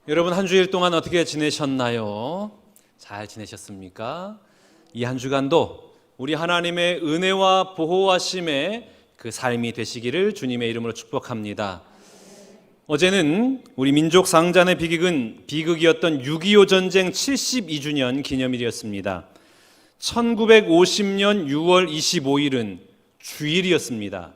여러분 한 주일 동안 어떻게 지내셨나요? 잘 지내셨습니까? 이 한 주간도 우리 하나님의 은혜와 보호하심의 그 삶이 되시기를 주님의 이름으로 축복합니다. 어제는 우리 민족 상잔의 비극이었던 6.25 전쟁 72주년 기념일이었습니다. 1950년 6월 25일은 주일이었습니다.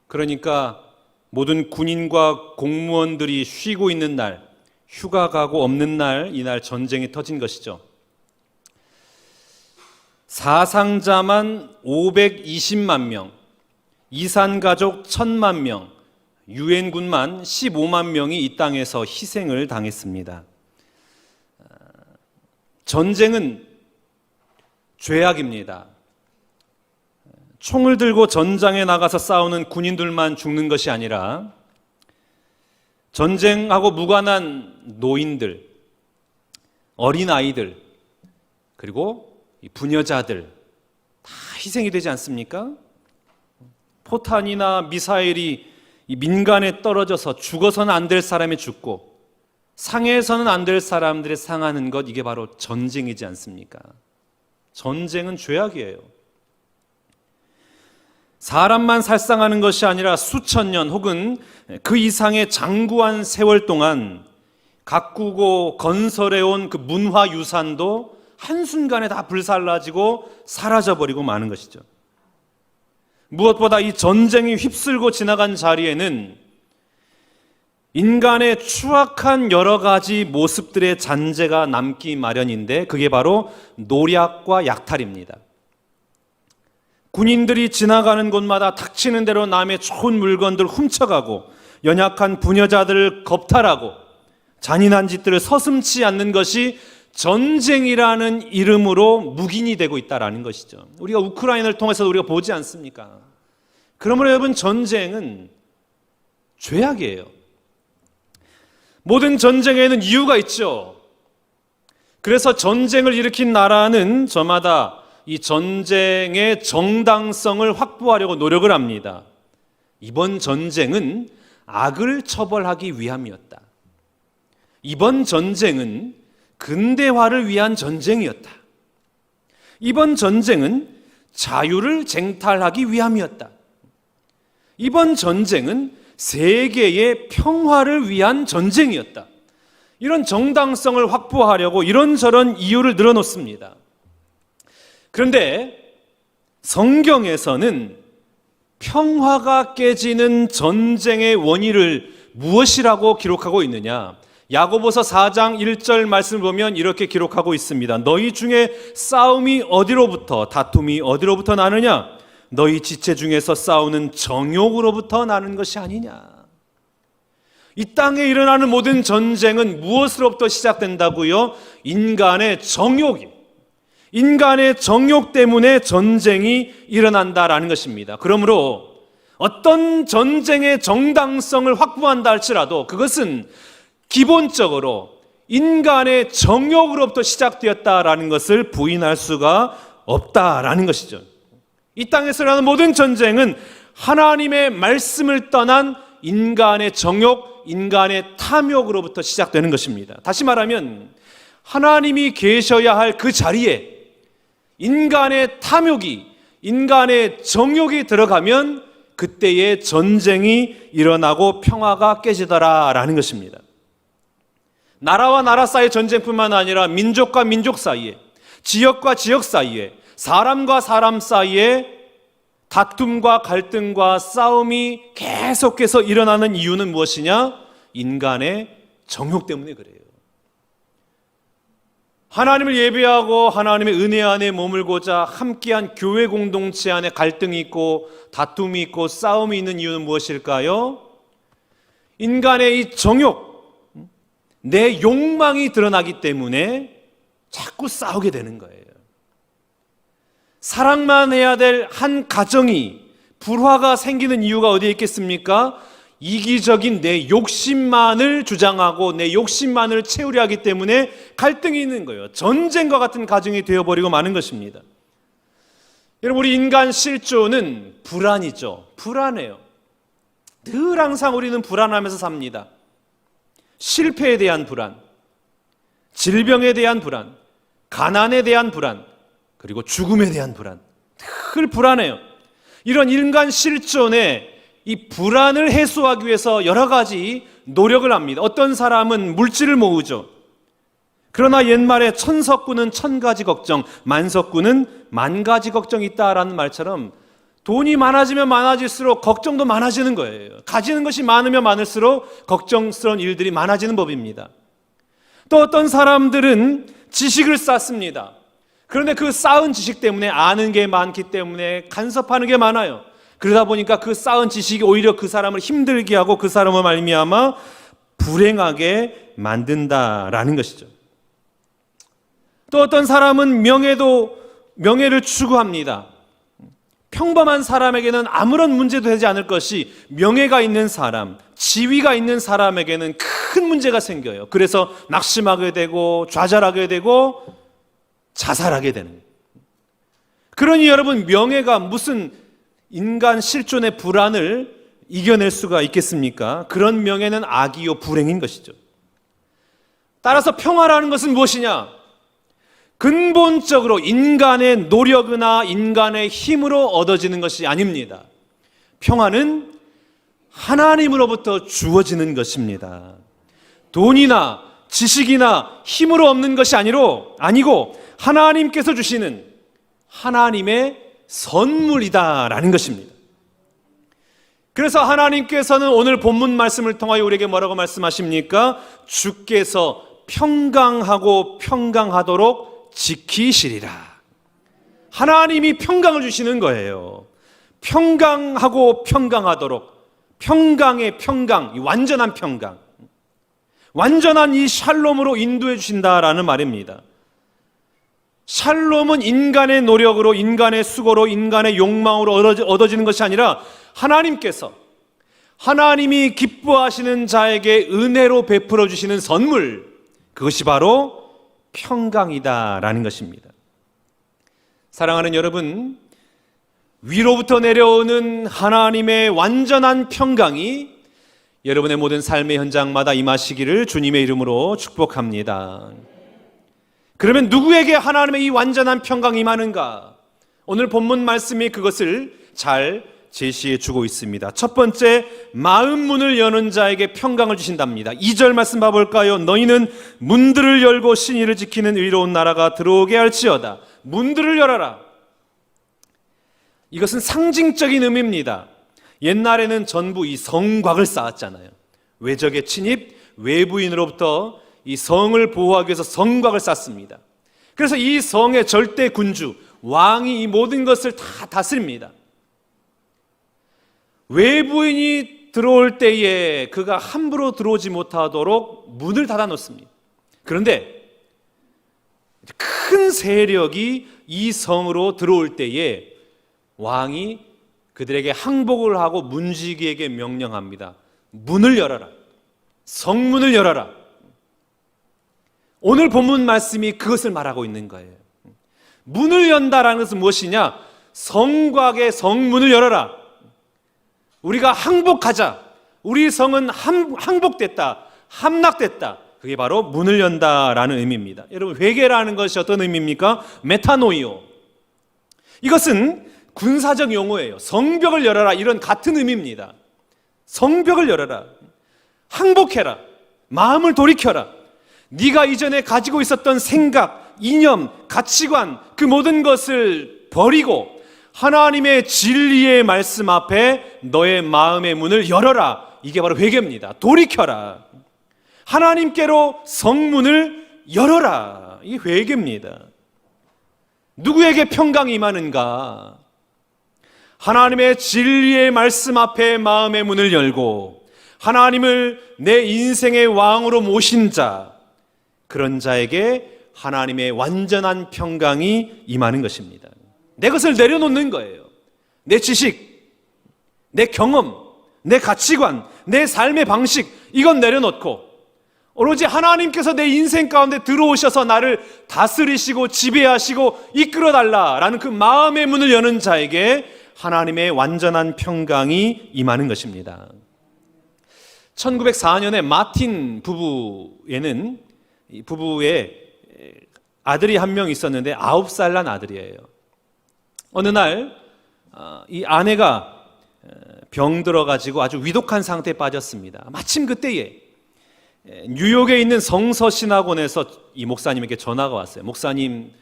그러니까 모든 군인과 공무원들이 쉬고 있는 날, 휴가 가고 없는 날, 이날 전쟁이 터진 것이죠. 사상자만 520만 명, 이산가족 1000만 명, 유엔군만 15만 명이 이 땅에서 희생을 당했습니다. 전쟁은 죄악입니다. 총을 들고 전장에 나가서 싸우는 군인들만 죽는 것이 아니라 전쟁하고 무관한 노인들, 어린아이들, 그리고 부녀자들 다 희생이 되지 않습니까? 포탄이나 미사일이 민간에 떨어져서 죽어서는 안 될 사람이 죽고 상해서는 안 될 사람들이 상하는 것, 이게 바로 전쟁이지 않습니까? 전쟁은 죄악이에요. 사람만 살상하는 것이 아니라 수천 년 혹은 그 이상의 장구한 세월 동안 가꾸고 건설해온 그 문화유산도 한순간에 다 불살라지고 사라져버리고 마는 것이죠. 무엇보다 이 전쟁이 휩쓸고 지나간 자리에는 인간의 추악한 여러 가지 모습들의 잔재가 남기 마련인데, 그게 바로 노략과 약탈입니다. 군인들이 지나가는 곳마다 닥치는 대로 남의 좋은 물건들 훔쳐가고 연약한 부녀자들을 겁탈하고 잔인한 짓들을 서슴지 않는 것이 전쟁이라는 이름으로 묵인이 되고 있다는 것이죠. 우리가 우크라이나를 통해서 우리가 보지 않습니까? 그러므로 여러분, 전쟁은 죄악이에요. 모든 전쟁에는 이유가 있죠. 그래서 전쟁을 일으킨 나라는 저마다 이 전쟁의 정당성을 확보하려고 노력을 합니다. 이번 전쟁은 악을 처벌하기 위함이었다. 이번 전쟁은 근대화를 위한 전쟁이었다. 이번 전쟁은 자유를 쟁탈하기 위함이었다. 이번 전쟁은 세계의 평화를 위한 전쟁이었다. 이런 정당성을 확보하려고 이런저런 이유를 늘어놓습니다. 그런데 성경에서는 평화가 깨지는 전쟁의 원인을 무엇이라고 기록하고 있느냐? 야고보서 4장 1절 말씀을 보면 이렇게 기록하고 있습니다. 너희 중에 싸움이 어디로부터, 다툼이 어디로부터 나느냐? 너희 지체 중에서 싸우는 정욕으로부터 나는 것이 아니냐? 이 땅에 일어나는 모든 전쟁은 무엇으로부터 시작된다고요? 인간의 정욕이. 인간의 정욕 때문에 전쟁이 일어난다라는 것입니다. 그러므로 어떤 전쟁의 정당성을 확보한다 할지라도 그것은 기본적으로 인간의 정욕으로부터 시작되었다라는 것을 부인할 수가 없다라는 것이죠. 이 땅에서 일어나는 모든 전쟁은 하나님의 말씀을 떠난 인간의 정욕, 인간의 탐욕으로부터 시작되는 것입니다. 다시 말하면 하나님이 계셔야 할 그 자리에 인간의 탐욕이, 인간의 정욕이 들어가면 그때의 전쟁이 일어나고 평화가 깨지더라라는 것입니다. 나라와 나라 사이의 전쟁뿐만 아니라 민족과 민족 사이에, 지역과 지역 사이에, 사람과 사람 사이에 다툼과 갈등과 싸움이 계속해서 일어나는 이유는 무엇이냐? 인간의 정욕 때문에 그래요. 하나님을 예배하고 하나님의 은혜 안에 머물고자 함께한 교회 공동체 안에 갈등이 있고 다툼이 있고 싸움이 있는 이유는 무엇일까요? 인간의 이 정욕, 내 욕망이 드러나기 때문에 자꾸 싸우게 되는 거예요. 사랑만 해야 될 한 가정이 불화가 생기는 이유가 어디에 있겠습니까? 이기적인 내 욕심만을 주장하고 내 욕심만을 채우려 하기 때문에 갈등이 있는 거예요. 전쟁과 같은 가정이 되어버리고 마는 것입니다. 여러분, 우리 인간 실조는 불안이죠. 불안해요. 늘 항상 우리는 불안하면서 삽니다. 실패에 대한 불안, 질병에 대한 불안, 가난에 대한 불안, 그리고 죽음에 대한 불안. 늘 불안해요. 이런 인간 실존에 이 불안을 해소하기 위해서 여러 가지 노력을 합니다. 어떤 사람은 물질을 모으죠. 그러나 옛말에 천석구는 천가지 걱정, 만석구는 만가지 걱정이 있다라는 말처럼 돈이 많아지면 많아질수록 걱정도 많아지는 거예요. 가지는 것이 많으면 많을수록 걱정스러운 일들이 많아지는 법입니다. 또 어떤 사람들은 지식을 쌓습니다. 그런데 그 쌓은 지식 때문에 아는 게 많기 때문에 간섭하는 게 많아요. 그러다 보니까 그 쌓은 지식이 오히려 그 사람을 힘들게 하고 그 사람을 말미암아 불행하게 만든다라는 것이죠. 또 어떤 사람은 명예를 추구합니다. 평범한 사람에게는 아무런 문제도 되지 않을 것이 명예가 있는 사람, 지위가 있는 사람에게는 큰 문제가 생겨요. 그래서 낙심하게 되고 좌절하게 되고 자살하게 되는 거예요. 그러니 여러분, 명예가 무슨 인간 실존의 불안을 이겨낼 수가 있겠습니까? 그런 명예는 악이요 불행인 것이죠. 따라서 평화라는 것은 무엇이냐? 근본적으로 인간의 노력이나 인간의 힘으로 얻어지는 것이 아닙니다. 평화는 하나님으로부터 주어지는 것입니다. 돈이나 지식이나 힘으로 얻는 것이 아니고 하나님께서 주시는 하나님의 선물이다라는 것입니다. 그래서 하나님께서는 오늘 본문 말씀을 통하여 우리에게 뭐라고 말씀하십니까? 주께서 평강하고 평강하도록 지키시리라. 하나님이 평강을 주시는 거예요. 평강하고 평강하도록. 평강의 평강, 이 완전한 평강, 완전한 이 샬롬으로 인도해 주신다라는 말입니다. 샬롬은 인간의 노력으로, 인간의 수고로, 인간의 욕망으로 얻어지는 것이 아니라 하나님이 기뻐하시는 자에게 은혜로 베풀어 주시는 선물, 그것이 바로 평강이다라는 것입니다. 사랑하는 여러분, 위로부터 내려오는 하나님의 완전한 평강이 여러분의 모든 삶의 현장마다 임하시기를 주님의 이름으로 축복합니다. 그러면 누구에게 하나님의 이 완전한 평강이 임하는가? 오늘 본문 말씀이 그것을 잘 제시해 주고 있습니다. 첫 번째, 마음 문을 여는 자에게 평강을 주신답니다. 2절 말씀 봐볼까요? 너희는 문들을 열고 신의를 지키는 의로운 나라가 들어오게 할지어다. 문들을 열어라. 이것은 상징적인 의미입니다. 옛날에는 전부 이 성곽을 쌓았잖아요. 외적의 침입, 외부인으로부터 이 성을 보호하기 위해서 성곽을 쌓습니다. 그래서 이 성의 절대 군주, 왕이 이 모든 것을 다 다스립니다. 외부인이 들어올 때에 그가 함부로 들어오지 못하도록 문을 닫아 놓습니다. 그런데 큰 세력이 이 성으로 들어올 때에 왕이 그들에게 항복을 하고 문지기에게 명령합니다. 문을 열어라. 성문을 열어라. 오늘 본문 말씀이 그것을 말하고 있는 거예요. 문을 연다라는 것은 무엇이냐? 성곽의 성문을 열어라. 우리가 항복하자. 우리 성은 항복됐다, 함락됐다. 그게 바로 문을 연다라는 의미입니다. 여러분, 회개라는 것이 어떤 의미입니까? 메타노이오. 이것은 군사적 용어예요. 성벽을 열어라, 이런 같은 의미입니다. 성벽을 열어라. 항복해라. 마음을 돌이켜라. 네가 이전에 가지고 있었던 생각, 이념, 가치관, 그 모든 것을 버리고 하나님의 진리의 말씀 앞에 너의 마음의 문을 열어라. 이게 바로 회개입니다. 돌이켜라. 하나님께로 성문을 열어라. 이게 회개입니다. 누구에게 평강이 임하는가? 하나님의 진리의 말씀 앞에 마음의 문을 열고 하나님을 내 인생의 왕으로 모신 자, 그런 자에게 하나님의 완전한 평강이 임하는 것입니다. 내 것을 내려놓는 거예요. 내 지식, 내 경험, 내 가치관, 내 삶의 방식, 이건 내려놓고 오로지 하나님께서 내 인생 가운데 들어오셔서 나를 다스리시고 지배하시고 이끌어달라라는 그 마음의 문을 여는 자에게 하나님의 완전한 평강이 임하는 것입니다. 1904년에 마틴 부부에는 이 부부의 아들이 한 명 있었는데 9살 난 아들이에요. 어느 날 이 아내가 병들어가지고 아주 위독한 상태에 빠졌습니다. 마침 그때에 뉴욕에 있는 성서신학원에서 이 목사님에게 전화가 왔어요. 목사님,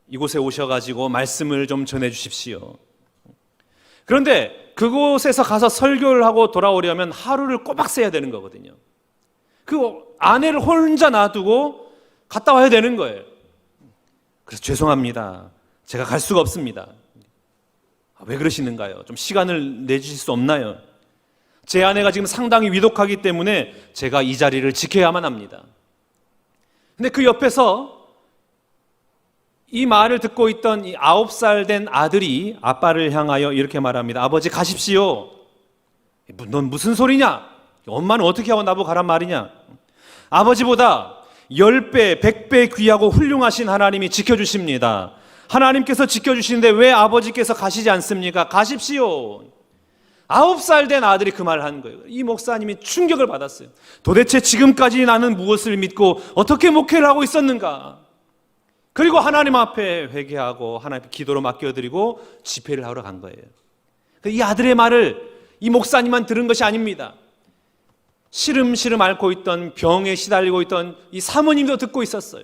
이곳에 오셔가지고 말씀을 좀 전해주십시오. 그런데 그곳에서 가서 설교를 하고 돌아오려면 하루를 꼬박 새야 되는 거거든요. 그 아내를 혼자 놔두고 갔다 와야 되는 거예요. 그래서 죄송합니다. 제가 갈 수가 없습니다. 왜 그러시는가요? 좀 시간을 내주실 수 없나요? 제 아내가 지금 상당히 위독하기 때문에 제가 이 자리를 지켜야만 합니다. 근데 그 옆에서 이 말을 듣고 있던 이 9살 된 아들이 아빠를 향하여 이렇게 말합니다. 아버지 가십시오. 넌 무슨 소리냐? 엄마는 어떻게 하고 나보고 가란 말이냐? 아버지보다 10배, 100배 귀하고 훌륭하신 하나님이 지켜주십니다. 하나님께서 지켜주시는데 왜 아버지께서 가시지 않습니까? 가십시오. 9살 된 아들이 그 말을 하는 거예요. 이 목사님이 충격을 받았어요. 도대체 지금까지 나는 무엇을 믿고 어떻게 목회를 하고 있었는가? 그리고 하나님 앞에 회개하고 하나님 앞에 기도로 맡겨드리고 집회를 하러 간 거예요. 이 아들의 말을 이 목사님만 들은 것이 아닙니다. 시름시름 앓고 있던, 병에 시달리고 있던 이 사모님도 듣고 있었어요.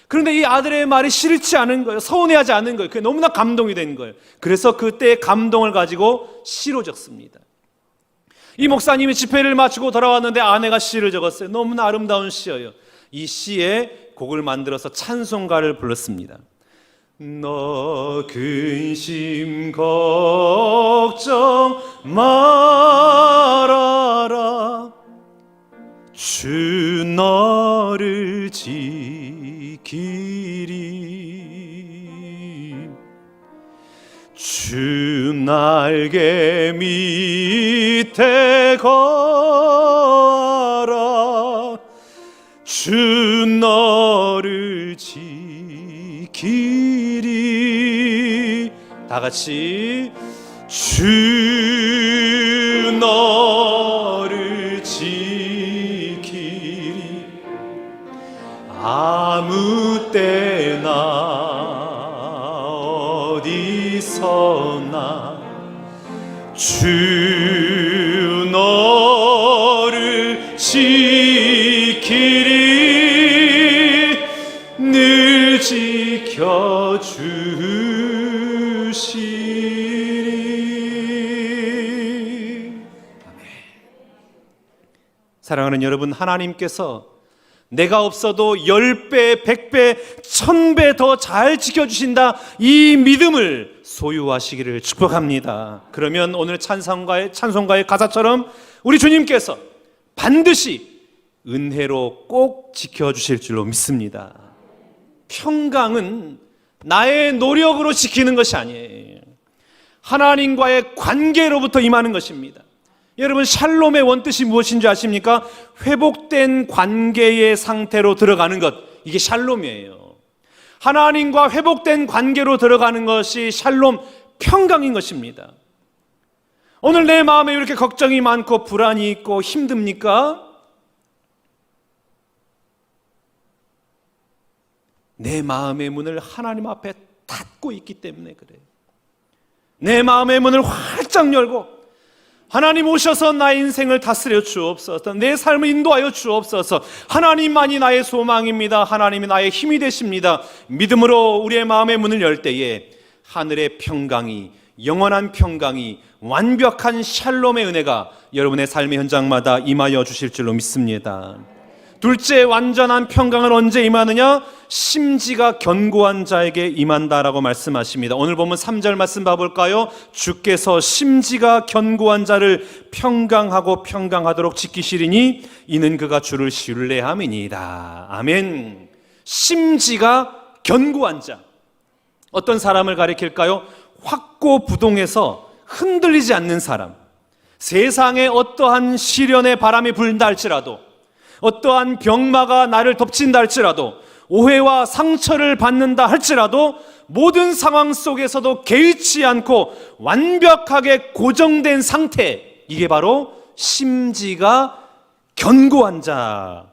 그런데 이 아들의 말이 싫지 않은 거예요. 서운해하지 않은 거예요. 그게 너무나 감동이 된 거예요. 그래서 그때의 감동을 가지고 시로 적습니다. 이 목사님이 집회를 마치고 돌아왔는데 아내가 시를 적었어요. 너무나 아름다운 시예요. 이 시에 곡을 만들어서 찬송가를 불렀습니다. 너 근심 걱정 말아라. 주 너를 지키리. 주 날개 밑에 거하라. 주 너를 지키리. 다 같이 주 너를 지키리. 아무 때나 어디서나 주 너를 지키리. 늘 지켜주시리. 아멘. 사랑하는 여러분, 하나님께서 내가 없어도 10배, 100배, 1000배 더 잘 지켜주신다, 이 믿음을 소유하시기를 축복합니다. 그러면 오늘 찬송가의 가사처럼 우리 주님께서 반드시 은혜로 꼭 지켜주실 줄로 믿습니다. 평강은 나의 노력으로 지키는 것이 아니에요. 하나님과의 관계로부터 임하는 것입니다. 여러분, 샬롬의 원뜻이 무엇인지 아십니까? 회복된 관계의 상태로 들어가는 것, 이게 샬롬이에요. 하나님과 회복된 관계로 들어가는 것이 샬롬, 평강인 것입니다. 오늘 내 마음에 이렇게 걱정이 많고 불안이 있고 힘듭니까? 내 마음의 문을 하나님 앞에 닫고 있기 때문에 그래요. 내 마음의 문을 활짝 열고 하나님 오셔서 나의 인생을 다스려 주옵소서. 내 삶을 인도하여 주옵소서. 하나님만이 나의 소망입니다. 하나님이 나의 힘이 되십니다. 믿음으로 우리의 마음의 문을 열 때에 하늘의 평강이, 영원한 평강이, 완벽한 샬롬의 은혜가 여러분의 삶의 현장마다 임하여 주실 줄로 믿습니다. 둘째, 완전한 평강은 언제 임하느냐? 심지가 견고한 자에게 임한다라고 말씀하십니다. 오늘 보면 3절 말씀 봐볼까요? 주께서 심지가 견고한 자를 평강하고 평강하도록 지키시리니 이는 그가 주를 신뢰함이니이다. 아멘. 심지가 견고한 자, 어떤 사람을 가리킬까요? 확고부동해서 흔들리지 않는 사람. 세상에 어떠한 시련의 바람이 불다 할지라도, 어떠한 병마가 나를 덮친다 할지라도, 오해와 상처를 받는다 할지라도 모든 상황 속에서도 개의치 않고 완벽하게 고정된 상태, 이게 바로 심지가 견고한 자,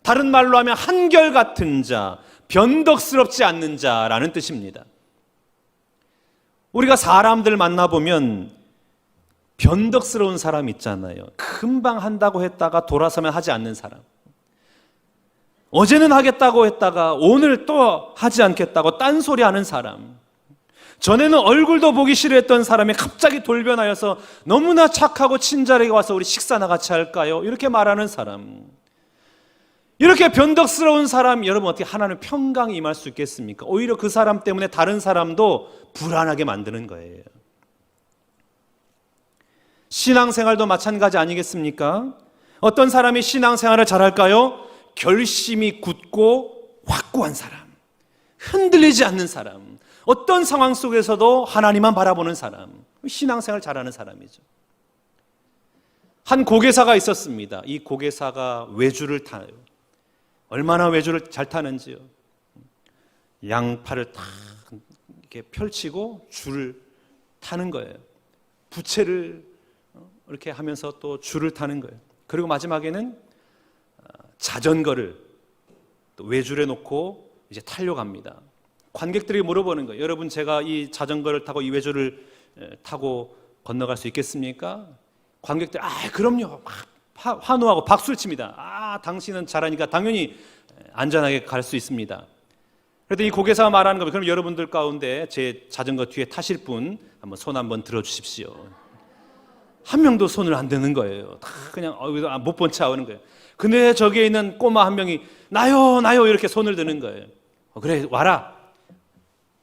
다른 말로 하면 한결같은 자, 변덕스럽지 않는 자라는 뜻입니다. 우리가 사람들 만나보면 변덕스러운 사람 있잖아요. 금방 한다고 했다가 돌아서면 하지 않는 사람. 어제는 하겠다고 했다가 오늘 또 하지 않겠다고 딴소리 하는 사람. 전에는 얼굴도 보기 싫어했던 사람이 갑자기 돌변하여서 너무나 착하고 친절하게 와서 우리 식사나 같이 할까요? 이렇게 말하는 사람. 이렇게 변덕스러운 사람, 여러분 어떻게 하나님 평강이 임할 수 있겠습니까? 오히려 그 사람 때문에 다른 사람도 불안하게 만드는 거예요. 신앙생활도 마찬가지 아니겠습니까? 어떤 사람이 신앙생활을 잘할까요? 결심이 굳고 확고한 사람, 흔들리지 않는 사람, 어떤 상황 속에서도 하나님만 바라보는 사람, 신앙생활 잘하는 사람이죠. 한 고개사가 있었습니다. 이 고개사가 외주를 타요. 얼마나 외주를 잘 타는지요. 양팔을 딱 이렇게 펼치고 줄을 타는 거예요. 부채를 이렇게 하면서 또 줄을 타는 거예요. 그리고 마지막에는 자전거를 또 외줄에 놓고 이제 타려고 합니다. 관객들이 물어보는 거예요. 여러분, 제가 이 자전거를 타고 이 외줄을 타고 건너갈 수 있겠습니까? 관객들이 그럼요. 막 환호하고 박수를 칩니다. 당신은 잘하니까 당연히 안전하게 갈 수 있습니다. 그런데 이 고개사가 말하는 겁니다. 그럼 여러분들 가운데 제 자전거 뒤에 타실 분 한번 손 한번 들어주십시오. 한 명도 손을 안 드는 거예요. 다 그냥 못 본 체 하는 거예요. 근데 저기에 있는 꼬마 한 명이 나요 이렇게 손을 드는 거예요. 그래 와라.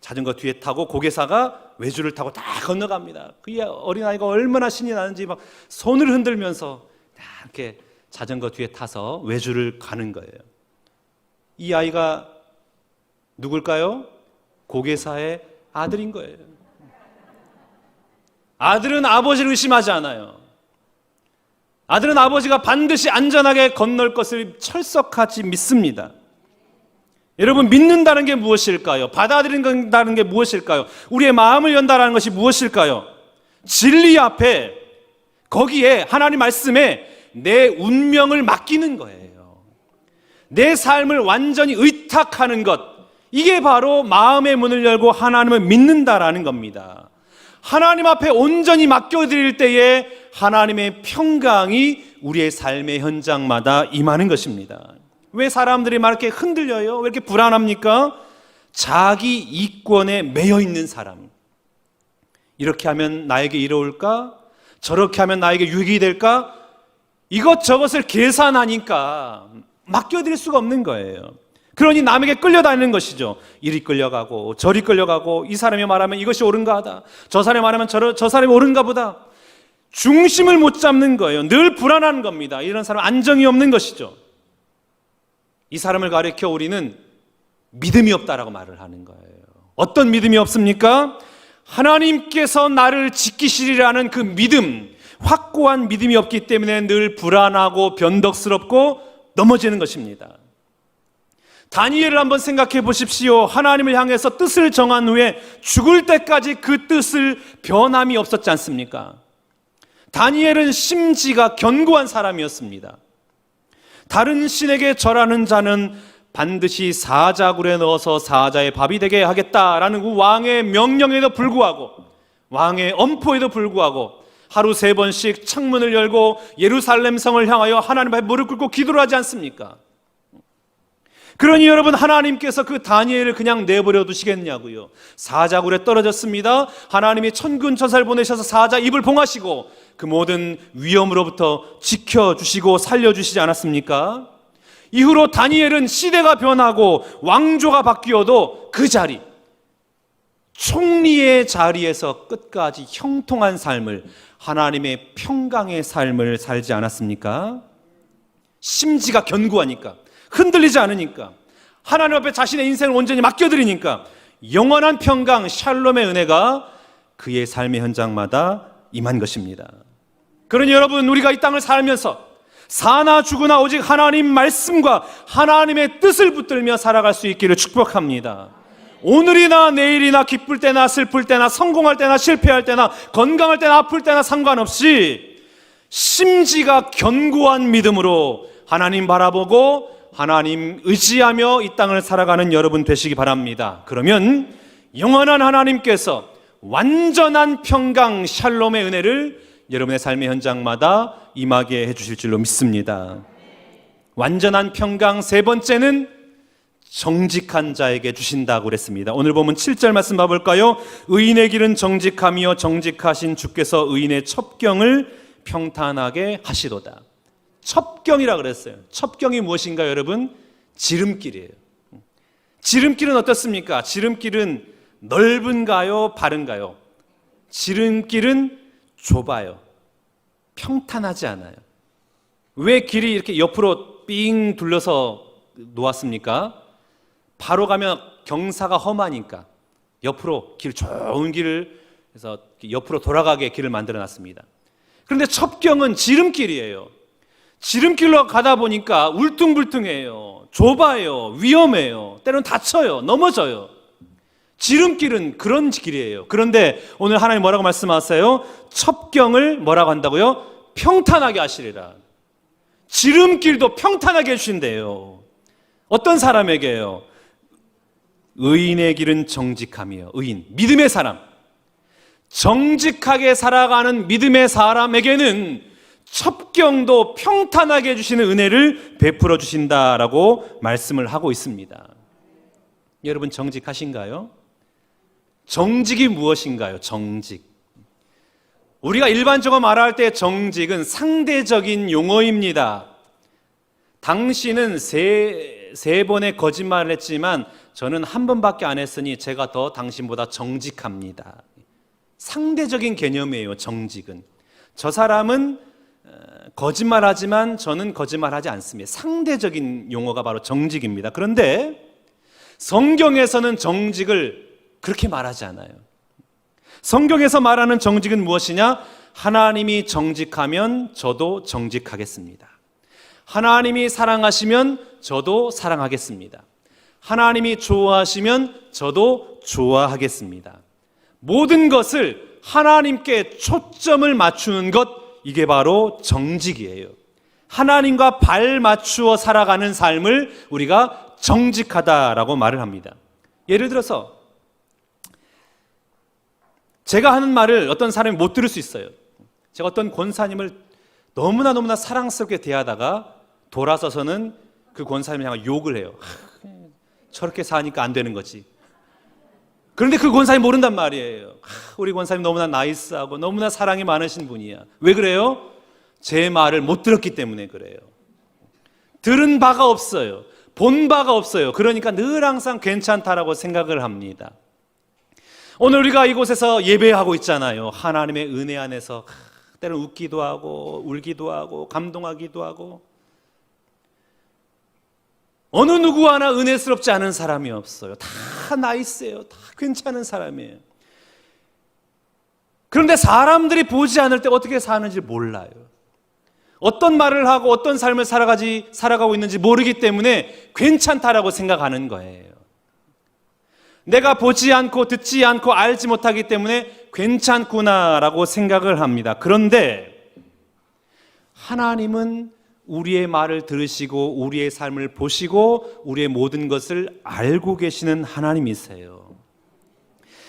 자전거 뒤에 타고 고개사가 외줄을 타고 다 건너갑니다. 그 어린아이가 얼마나 신이 나는지 막 손을 흔들면서 이렇게 자전거 뒤에 타서 외줄을 가는 거예요. 이 아이가 누굴까요? 고개사의 아들인 거예요. 아들은 아버지를 의심하지 않아요. 아들은 아버지가 반드시 안전하게 건널 것을 철석같이 믿습니다. 여러분, 믿는다는 게 무엇일까요? 받아들인다는 게 무엇일까요? 우리의 마음을 연다라는 것이 무엇일까요? 진리 앞에, 거기에 하나님 말씀에 내 운명을 맡기는 거예요. 내 삶을 완전히 의탁하는 것, 이게 바로 마음의 문을 열고 하나님을 믿는다라는 겁니다. 하나님 앞에 온전히 맡겨드릴 때에 하나님의 평강이 우리의 삶의 현장마다 임하는 것입니다. 왜 사람들이 막 이렇게 흔들려요? 왜 이렇게 불안합니까? 자기 이권에 매여 있는 사람. 이렇게 하면 나에게 이로울까? 저렇게 하면 나에게 유익이 될까? 이것저것을 계산하니까 맡겨드릴 수가 없는 거예요. 그러니 남에게 끌려다니는 것이죠. 이리 끌려가고 저리 끌려가고, 이 사람이 말하면 이것이 옳은가 하다, 저 사람이 말하면 저 사람이 옳은가 보다. 중심을 못 잡는 거예요. 늘 불안한 겁니다. 이런 사람 안정이 없는 것이죠. 이 사람을 가리켜 우리는 믿음이 없다라고 말을 하는 거예요. 어떤 믿음이 없습니까? 하나님께서 나를 지키시리라는 그 믿음, 확고한 믿음이 없기 때문에 늘 불안하고 변덕스럽고 넘어지는 것입니다. 다니엘을 한번 생각해 보십시오. 하나님을 향해서 뜻을 정한 후에 죽을 때까지 그 뜻을 변함이 없었지 않습니까? 다니엘은 심지가 견고한 사람이었습니다. 다른 신에게 절하는 자는 반드시 사자굴에 넣어서 사자의 밥이 되게 하겠다라는 그 왕의 명령에도 불구하고, 왕의 엄포에도 불구하고 하루 3번씩 창문을 열고 예루살렘 성을 향하여 하나님 앞에 무릎 꿇고 기도를 하지 않습니까? 그러니 여러분, 하나님께서 그 다니엘을 그냥 내버려 두시겠냐고요. 사자굴에 떨어졌습니다. 하나님이 천군천사를 보내셔서 사자 입을 봉하시고 그 모든 위험으로부터 지켜주시고 살려주시지 않았습니까? 이후로 다니엘은 시대가 변하고 왕조가 바뀌어도 그 자리, 총리의 자리에서 끝까지 형통한 삶을, 하나님의 평강의 삶을 살지 않았습니까? 심지가 견고하니까, 흔들리지 않으니까, 하나님 앞에 자신의 인생을 온전히 맡겨드리니까 영원한 평강, 샬롬의 은혜가 그의 삶의 현장마다 임한 것입니다. 그러니 여러분, 우리가 이 땅을 살면서 사나 죽으나 오직 하나님 말씀과 하나님의 뜻을 붙들며 살아갈 수 있기를 축복합니다. 오늘이나 내일이나 기쁠 때나 슬플 때나 성공할 때나 실패할 때나 건강할 때나 아플 때나 상관없이 심지가 견고한 믿음으로 하나님 바라보고 하나님 의지하며 이 땅을 살아가는 여러분 되시기 바랍니다. 그러면 영원한 하나님께서 완전한 평강 샬롬의 은혜를 여러분의 삶의 현장마다 임하게 해주실 줄로 믿습니다. 완전한 평강 세 번째는 정직한 자에게 주신다고 그랬습니다. 오늘 보면 7절 말씀 봐볼까요? 의인의 길은 정직하며 정직하신 주께서 의인의 첩경을 평탄하게 하시도다. 첩경이라 그랬어요. 첩경이 무엇인가요, 여러분? 지름길이에요. 지름길은 어떻습니까? 지름길은 넓은가요, 바른가요? 지름길은 좁아요. 평탄하지 않아요. 왜 길이 이렇게 옆으로 삥 둘러서 놓았습니까? 바로 가면 경사가 험하니까 옆으로 좋은 길을 해서 옆으로 돌아가게 길을 만들어 놨습니다. 그런데 첩경은 지름길이에요. 지름길로 가다 보니까 울퉁불퉁해요. 좁아요. 위험해요. 때로는 다쳐요. 넘어져요. 지름길은 그런 길이에요. 그런데 오늘 하나님 뭐라고 말씀하세요? 첩경을 뭐라고 한다고요? 평탄하게 하시리라. 지름길도 평탄하게 해주신대요. 어떤 사람에게요? 의인의 길은 정직하며, 의인, 믿음의 사람, 정직하게 살아가는 믿음의 사람에게는 첩경도 평탄하게 해주시는 은혜를 베풀어 주신다라고 말씀을 하고 있습니다. 여러분 정직하신가요? 정직이 무엇인가요? 정직. 우리가 일반적으로 말할 때 정직은 상대적인 용어입니다. 당신은 세 번의 거짓말을 했지만 저는 한 번밖에 안 했으니 제가 더 당신보다 정직합니다. 상대적인 개념이에요. 정직은. 저 사람은 거짓말하지만 저는 거짓말하지 않습니다. 상대적인 용어가 바로 정직입니다. 그런데 성경에서는 정직을 그렇게 말하지 않아요. 성경에서 말하는 정직은 무엇이냐? 하나님이 정직하면 저도 정직하겠습니다. 하나님이 사랑하시면 저도 사랑하겠습니다. 하나님이 좋아하시면 저도 좋아하겠습니다. 모든 것을 하나님께 초점을 맞추는 것, 이게 바로 정직이에요. 하나님과 발 맞추어 살아가는 삶을 우리가 정직하다라고 말을 합니다. 예를 들어서 제가 하는 말을 어떤 사람이 못 들을 수 있어요. 제가 어떤 권사님을 너무나 사랑스럽게 대하다가 돌아서서는 그 권사님을 향해 욕을 해요. 저렇게 사니까 안 되는 거지. 그런데 그 권사님 모른단 말이에요. 우리 권사님 너무나 나이스하고 너무나 사랑이 많으신 분이야. 왜 그래요? 제 말을 못 들었기 때문에 그래요. 들은 바가 없어요. 본 바가 없어요. 그러니까 늘 항상 괜찮다라고 생각을 합니다. 오늘 우리가 이곳에서 예배하고 있잖아요. 하나님의 은혜 안에서 때로는 웃기도 하고 울기도 하고 감동하기도 하고, 어느 누구 하나 은혜스럽지 않은 사람이 없어요. 다 나이스해요. 다 괜찮은 사람이에요. 그런데 사람들이 보지 않을 때 어떻게 사는지 몰라요. 어떤 말을 하고 어떤 삶을 살아가고 있는지 모르기 때문에 괜찮다라고 생각하는 거예요. 내가 보지 않고 듣지 않고 알지 못하기 때문에 괜찮구나라고 생각을 합니다. 그런데 하나님은 우리의 말을 들으시고 우리의 삶을 보시고 우리의 모든 것을 알고 계시는 하나님이세요.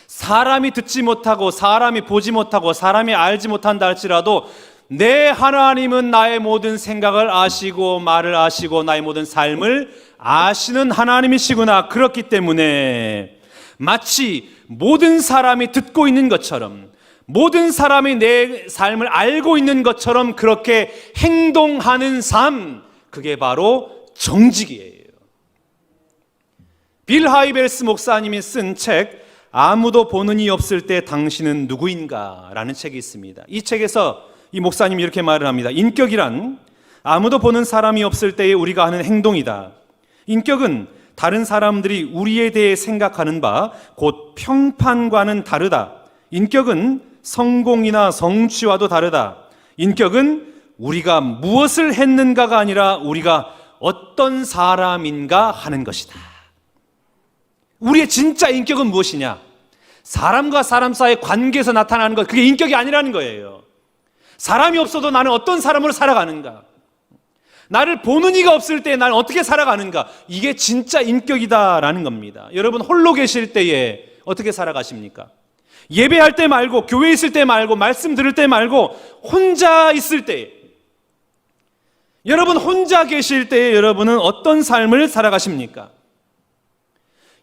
사람이 듣지 못하고 사람이 보지 못하고 사람이 알지 못한다 할지라도 내 하나님은 나의 모든 생각을 아시고 말을 아시고 나의 모든 삶을 아시는 하나님이시구나. 그렇기 때문에 마치 모든 사람이 듣고 있는 것처럼, 모든 사람이 내 삶을 알고 있는 것처럼 그렇게 행동하는 삶, 그게 바로 정직이에요. 빌 하이벨스 목사님이 쓴 책 아무도 보는 이 없을 때 당신은 누구인가 라는 책이 있습니다. 이 책에서 이 목사님이 이렇게 말을 합니다. 인격이란 아무도 보는 사람이 없을 때에 우리가 하는 행동이다. 인격은 다른 사람들이 우리에 대해 생각하는 바 곧 평판과는 다르다. 인격은 성공이나 성취와도 다르다. 인격은 우리가 무엇을 했는가가 아니라 우리가 어떤 사람인가 하는 것이다. 우리의 진짜 인격은 무엇이냐? 사람과 사람 사이의 관계에서 나타나는 것, 그게 인격이 아니라는 거예요. 사람이 없어도 나는 어떤 사람으로 살아가는가? 나를 보는 이가 없을 때 나는 어떻게 살아가는가? 이게 진짜 인격이다라는 겁니다. 여러분 홀로 계실 때에 어떻게 살아가십니까? 예배할 때 말고, 교회에 있을 때 말고, 말씀 들을 때 말고, 혼자 있을 때, 여러분 혼자 계실 때에 여러분은 어떤 삶을 살아가십니까?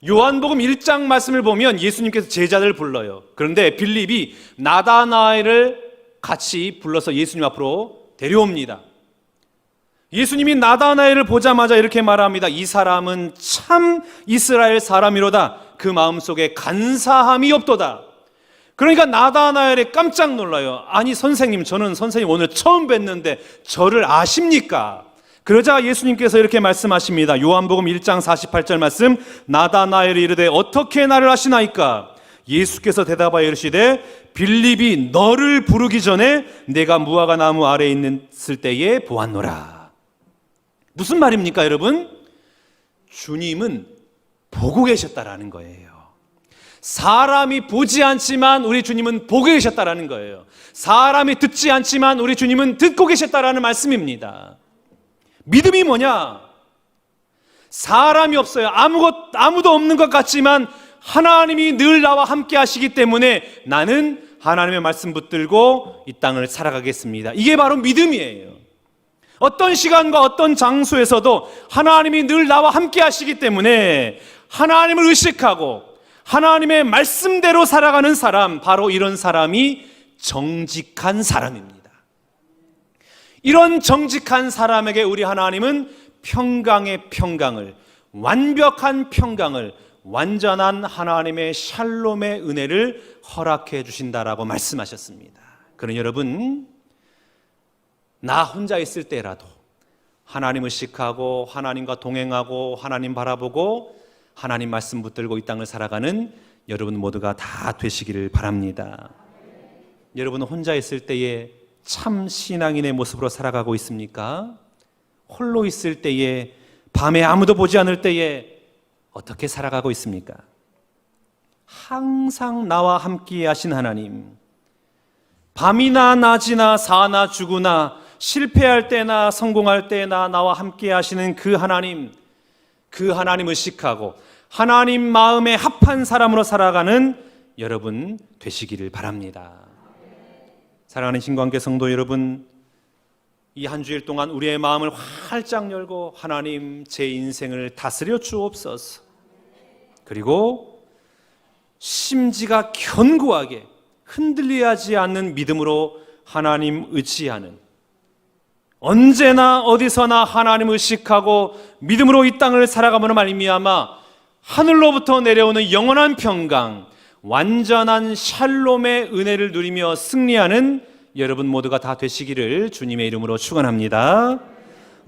요한복음 1장 말씀을 보면 예수님께서 제자들을 불러요. 그런데 빌립이 나다나엘을 같이 불러서 예수님 앞으로 데려옵니다. 예수님이 나다나엘을 보자마자 이렇게 말합니다. 이 사람은 참 이스라엘 사람이로다. 그 마음속에 간사함이 없도다. 그러니까 나다나엘이 깜짝 놀라요. 아니 선생님, 저는 선생님 오늘 처음 뵀는데 저를 아십니까? 그러자 예수님께서 이렇게 말씀하십니다. 요한복음 1장 48절 말씀, 나다나엘이 이르되 어떻게 나를 아시나이까? 예수께서 대답하여 이르시되 빌립이 너를 부르기 전에 내가 무화과 나무 아래에 있을 때에 보았노라. 무슨 말입니까 여러분? 주님은 보고 계셨다라는 거예요. 사람이 보지 않지만 우리 주님은 보고 계셨다라는 거예요. 사람이 듣지 않지만 우리 주님은 듣고 계셨다라는 말씀입니다. 믿음이 뭐냐? 사람이 없어요. 아무도 없는 것 같지만 하나님이 늘 나와 함께 하시기 때문에 나는 하나님의 말씀 붙들고 이 땅을 살아가겠습니다. 이게 바로 믿음이에요. 어떤 시간과 어떤 장소에서도 하나님이 늘 나와 함께 하시기 때문에 하나님을 의식하고 하나님의 말씀대로 살아가는 사람, 바로 이런 사람이 정직한 사람입니다. 이런 정직한 사람에게 우리 하나님은 평강의 평강을, 완벽한 평강을, 완전한 하나님의 샬롬의 은혜를 허락해 주신다라고 말씀하셨습니다. 그러니 여러분, 나 혼자 있을 때라도 하나님 의식하고 하나님과 동행하고 하나님 바라보고 하나님 말씀 붙들고 이 땅을 살아가는 여러분 모두가 다 되시기를 바랍니다. 여러분은 혼자 있을 때에 참 신앙인의 모습으로 살아가고 있습니까? 홀로 있을 때에, 밤에 아무도 보지 않을 때에 어떻게 살아가고 있습니까? 항상 나와 함께 하신 하나님, 밤이나 낮이나 사나 죽으나 실패할 때나 성공할 때나 나와 함께 하시는 그 하나님 의식하고 하나님 마음에 합한 사람으로 살아가는 여러분 되시기를 바랍니다. 사랑하는 신관계 성도 여러분, 이 한 주일 동안 우리의 마음을 활짝 열고 하나님 제 인생을 다스려 주옵소서. 그리고 심지가 견고하게 흔들리지 않는 믿음으로 하나님 의지하는, 언제나 어디서나 하나님 의식하고 믿음으로 이 땅을 살아가므로 말미암아 하늘로부터 내려오는 영원한 평강, 완전한 샬롬의 은혜를 누리며 승리하는 여러분 모두가 다 되시기를 주님의 이름으로 축원합니다.